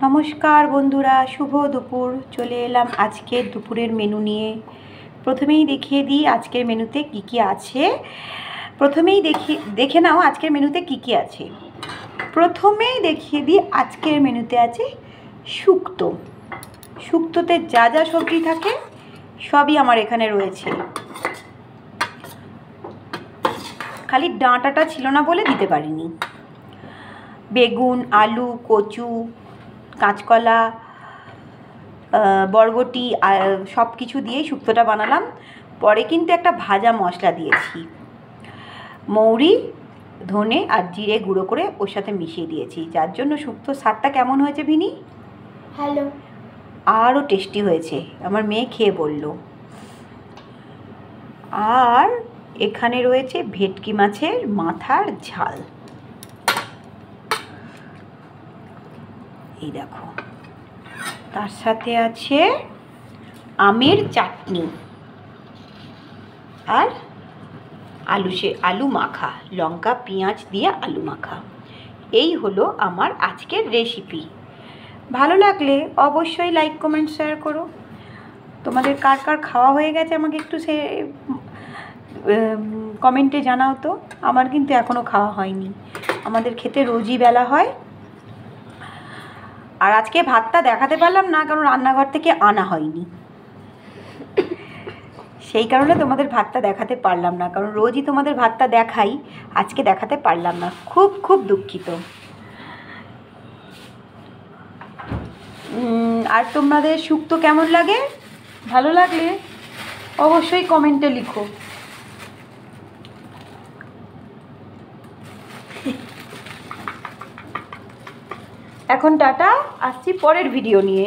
নমস্কার বন্ধুরা, শুভ দুপুর। চলে এলাম আজকের দুপুরের মেনু নিয়ে। প্রথমেই দেখিয়ে দিই আজকের মেনুতে কি কি আছে। প্রথমেই দেখে নাও আজকের মেনুতে কি কি আছে। প্রথমেই দেখিয়ে দিই আজকের মেনুতে আছে শুক্তো। শুক্তোতে যা যা সবজি থাকে সবই আমার এখানে রয়েছে। খালি ডাঁটাটা ছিল না বলে দিতে পারিনি। বেগুন, আলু, কচু, কাঁচকলা, বরবটি সব কিছু দিয়েই শুক্তোটা বানালাম। পরে কিন্তু একটা ভাজা মশলা দিয়েছি, মৌরি, ধনে আর জিরে গুঁড়ো করে ওর সাথে মিশিয়ে দিয়েছি, যার জন্য শুক্তোর স্বাদটা কেমন হয়েছে ভিনি? হ্যালো, আরও টেস্টি হয়েছে, আমার মেয়ে খেয়ে বলল। আর এখানে রয়েছে ভেটকি মাছের মাথার ঝাল। এই দেখো, তার সাথে আছে আমের চাটনি আর আলু মাখা, লঙ্কা পেঁয়াজ দিয়ে আলু মাখা। এই হলো আমার আজকের রেসিপি। ভালো লাগলে অবশ্যই লাইক কমেন্ট শেয়ার করো। তোমাদের কার কার খাওয়া হয়ে গেছে আমাকে একটু কমেন্টে জানাও তো। আমার কিন্তু এখনও খাওয়া হয়নি, আমাদের খেতে রোজই বেলা হয়। আর আজকে ভাতটা দেখাতে পারলাম না, কারণ রান্নাঘর থেকে আনা হয়নি, সেই কারণে তোমাদের ভাতটা দেখাতে পারলাম না। কারণ রোজই তোমাদের ভাতটা দেখাই, আজকে দেখাতে পারলাম না, খুব খুব দুঃখিত। আর তোমাদের শুক্তো কেমন লাগে? ভালো লাগলে অবশ্যই কমেন্টে লিখো। এখন টাটা, আসছি পরের ভিডিও নিয়ে।